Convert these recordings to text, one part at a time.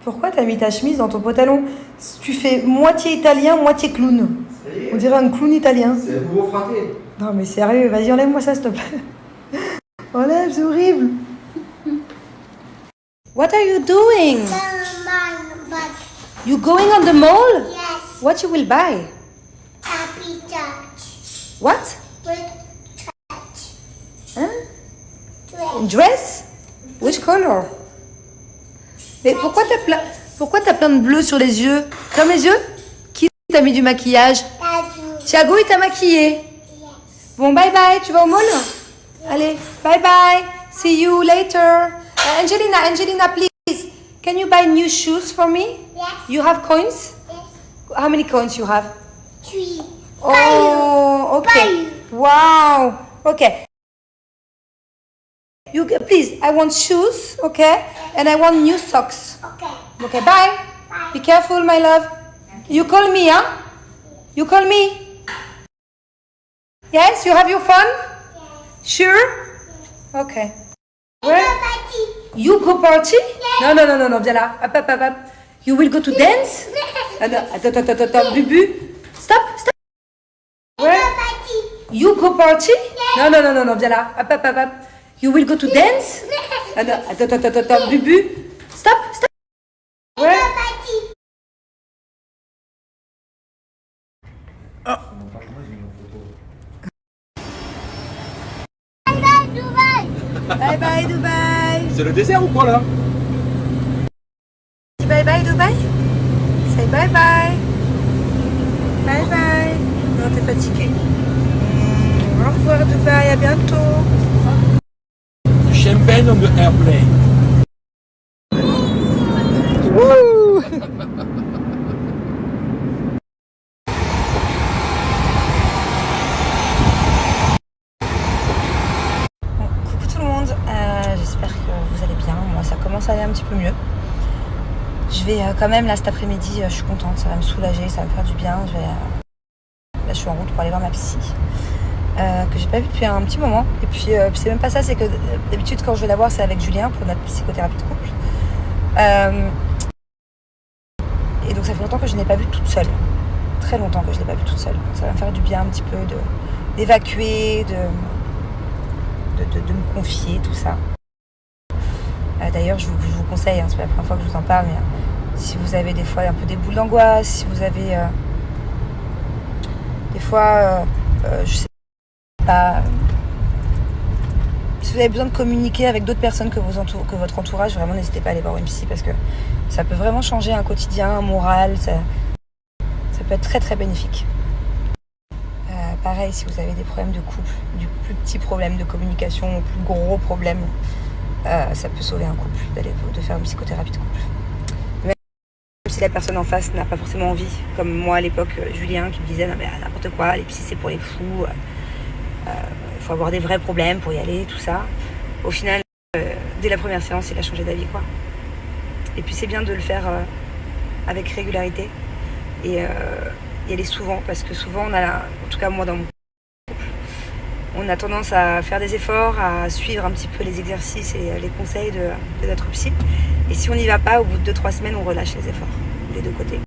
Pourquoi t'as mis ta chemise dans ton pantalon? Tu fais moitié italien, moitié clown. On dirait un clown italien. C'est le nouveau fraté. Non mais sérieux, vas-y enlève-moi ça s'il te plaît. Enlève, c'est horrible. What are you doing? You going on the mall? Yes, What you will buy? happy touch. What? With touch. Hein? Dress. Dress? Which color? Mais pourquoi t'as plein de bleu sur les yeux? Comme les yeux? Qui t'a mis du maquillage? That's Thiago il t'a maquillé. yes. Bon bye bye, tu vas au mall? Allez, bye bye. See you later. Angelina, please. Can you buy new shoes for me? Yes. You have coins? Yes. How many coins you have? 3. Oh, okay. Wow. Okay. Please, I want shoes, okay? And I want new socks. Okay. Okay, bye. Be careful, my love. You call me, huh? You call me? Yes, you have your fun? Yes. Sure? Okay. Where? Party. You go party? Non, viens là. Hop. You will go to dance? Ah non, attends, Bubu. Stop. Where? Party. You go party? Non, viens là. Hop. You will go to dance? Ah non, attends, Bubu. Stop. Where? Party. Bye bye Dubaï. C'est le dessert ou quoi là? Dis bye bye Dubaï. Say bye bye. Bye bye. Non, t'es fatigué. Au revoir Dubaï, à bientôt. Champagne on the airplane. Wouh. Bon, coucou tout le monde, j'espère que vous allez bien. Moi ça commence à aller un petit peu mieux. Je vais quand même là cet après-midi, je suis contente, ça va me soulager, ça va me faire du bien. Là je suis en route pour aller voir ma psy, que j'ai pas vue depuis un petit moment. Et puis c'est même pas ça, c'est que d'habitude quand je vais la voir c'est avec Julien pour notre psychothérapie de couple. Et donc ça fait longtemps que je n'ai pas vu toute seule. Très longtemps que je n'ai pas vu toute seule. Donc, ça va me faire du bien un petit peu d'évacuer, de me confier, tout ça. D'ailleurs, je vous conseille, c'est pas la première fois que je vous en parle, mais si vous avez des fois un peu des boules d'angoisse, si vous avez des fois, je sais pas, si vous avez besoin de communiquer avec d'autres personnes que votre entourage, vraiment n'hésitez pas à aller voir une psy parce que ça peut vraiment changer un quotidien, un moral, ça peut être très très bénéfique. Pareil, si vous avez des problèmes de couple, du plus petit problème de communication au plus gros problème, ça peut sauver un couple de faire une psychothérapie de couple. Même si la personne en face n'a pas forcément envie, comme moi à l'époque, Julien qui me disait non mais n'importe quoi, les psys c'est pour les fous, il faut avoir des vrais problèmes pour y aller, tout ça. Au final, dès la première séance, il a changé d'avis quoi. Et puis c'est bien de le faire avec régularité et y aller souvent parce que souvent on a, en tout cas moi dans mon on a tendance à faire des efforts, à suivre un petit peu les exercices et les conseils de notre psy. Et si on n'y va pas, au bout de 2-3 semaines, on relâche les efforts, des deux côtés.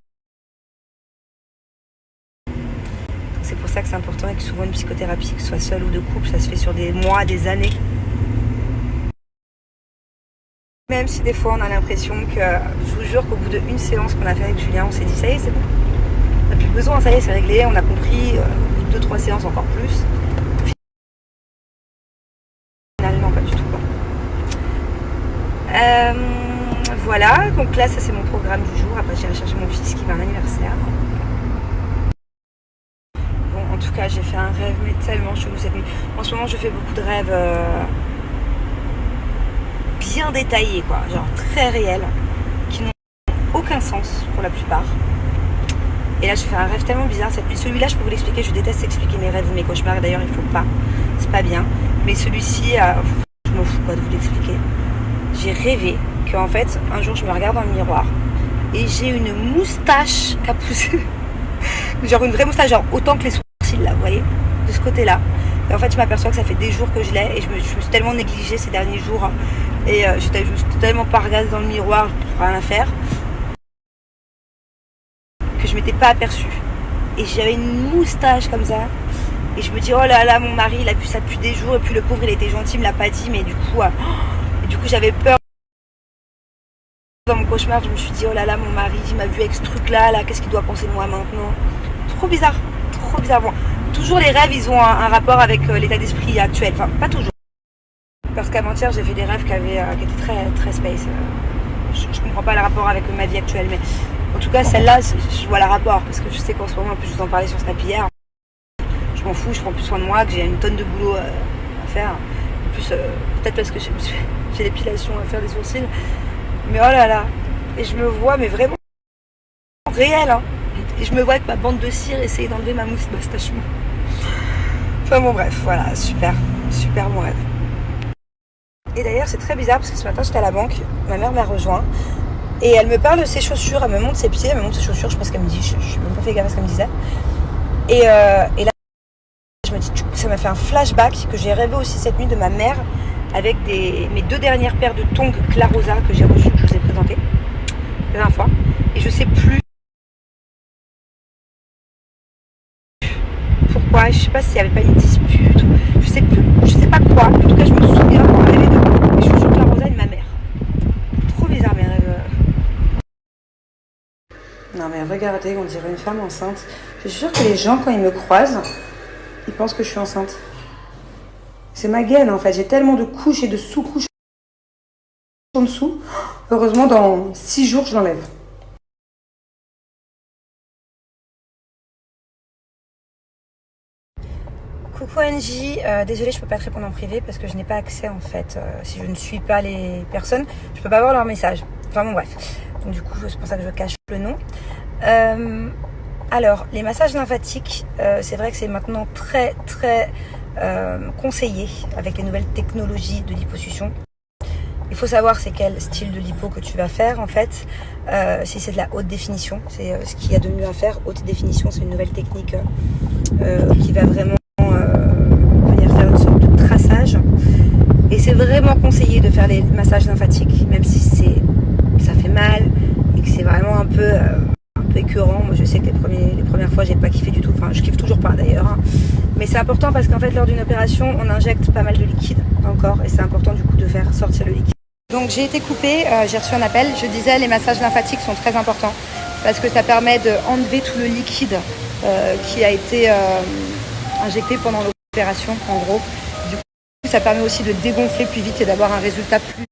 C'est pour ça que c'est important et que souvent une psychothérapie, que ce soit seule ou de couple, ça se fait sur des mois, des années. Même si des fois on a l'impression que, je vous jure qu'au bout d'une séance qu'on a fait avec Julien, on s'est dit ça y est, c'est bon. On n'a plus besoin, ça y est, c'est réglé, on a compris, au bout de 2-3 séances encore plus. Finalement, pas du tout quoi. Voilà, donc là ça c'est mon programme du jour. Après j'irai chercher mon fils qui va à un anniversaire. Bon, en tout cas j'ai fait un rêve mais tellement chelou cette nuit. En ce moment je fais beaucoup de rêves bien détaillés quoi, genre très réels, qui n'ont aucun sens pour la plupart. Et là, je fais un rêve tellement bizarre cette nuit. Celui-là, je peux vous l'expliquer. Je déteste expliquer mes rêves ou mes cauchemars. D'ailleurs, il faut pas. C'est pas bien. Mais celui-ci, je m'en fous quoi de vous l'expliquer. J'ai rêvé qu'en fait, un jour, je me regarde dans le miroir et j'ai une moustache qui a poussé. Genre une vraie moustache, genre autant que les sourcils là, vous voyez, de ce côté-là. Et en fait, je m'aperçois que ça fait des jours que je l'ai et je me suis tellement négligée ces derniers jours. Et je me suis tellement pas regardée dans le miroir pour rien faire. que je m'étais pas aperçue. Et j'avais une moustache comme ça. Et je me dis, oh là là, mon mari, il a vu ça depuis des jours. Et puis le pauvre, il était gentil, il me l'a pas dit. Mais du coup, j'avais peur. Dans mon cauchemar, je me suis dit, oh là là, mon mari, il m'a vu avec ce truc-là, là, qu'est-ce qu'il doit penser de moi maintenant? Trop bizarre, trop bizarre. Bon, toujours les rêves, ils ont un rapport avec l'état d'esprit actuel. Enfin, pas toujours. Parce qu'avant-hier, j'ai fait des rêves qui étaient très, très space. Je comprends pas le rapport avec ma vie actuelle, mais en tout cas, celle-là, je vois le rapport. Parce que je sais qu'en ce moment, en plus, je vous en parlais sur Snap hier. Je m'en fous, je prends plus soin de moi, que j'ai une tonne de boulot à faire. En plus, peut-être parce que j'ai l'épilation à faire des sourcils. Mais oh là là, et je me vois, mais vraiment réel, hein. Et je me vois avec ma bande de cire essayer d'enlever ma moustache. Enfin bon, bref, voilà, super, super mon rêve. Et d'ailleurs, c'est très bizarre parce que ce matin, j'étais à la banque, ma mère m'a rejoint et elle me parle de ses chaussures, elle me montre ses pieds, elle me montre ses chaussures, je sais pas ce qu'elle me dit, je suis même pas fait gaffe à ce qu'elle me disait. Et là, je me dis, ça m'a fait un flashback que j'ai rêvé aussi cette nuit de ma mère avec mes 2 dernières paires de tongs Clarosa que j'ai reçues, que je vous ai présentées la dernière fois. Et je sais plus pourquoi, je sais pas s'il n'y avait pas une dispute, je sais plus, je sais pas quoi. En tout cas, je me souviens d'avoir rêvé de mes chaussures Clarosa et de ma mère. Trop bizarre mes rêves. Non mais regardez, on dirait une femme enceinte. Je suis sûre que les gens, quand ils me croisent, ils pensent que je suis enceinte. C'est ma gaine en fait, j'ai tellement de couches et de sous-couches en dessous. Heureusement, dans 6 jours, je l'enlève. Coucou Angie, désolée, je peux pas te répondre en privé parce que je n'ai pas accès en fait. Si je ne suis pas les personnes, je peux pas voir leur message. Enfin bon bref. Donc du coup, c'est pour ça que je cache le nom. Alors, les massages lymphatiques, c'est vrai que c'est maintenant très très conseillé avec les nouvelles technologies de liposuction. Il faut savoir c'est quel style de lipo que tu vas faire en fait. Si c'est de la haute définition, c'est ce qu'il y a de mieux à faire. Haute définition, c'est une nouvelle technique qui va vraiment venir faire une sorte de traçage. Et c'est vraiment conseillé de faire les massages lymphatiques, même si ça fait mal et que c'est vraiment un peu écœurant. Moi je sais que les premières fois j'ai pas kiffé du tout, enfin je kiffe toujours pas d'ailleurs, hein. Mais c'est important parce qu'en fait lors d'une opération on injecte pas mal de liquide dans le corps et c'est important du coup de faire sortir le liquide. Donc j'ai été coupée, j'ai reçu un appel, je disais les massages lymphatiques sont très importants parce que ça permet d'enlever tout le liquide qui a été injecté pendant l'opération en gros. Du coup ça permet aussi de dégonfler plus vite et d'avoir un résultat plus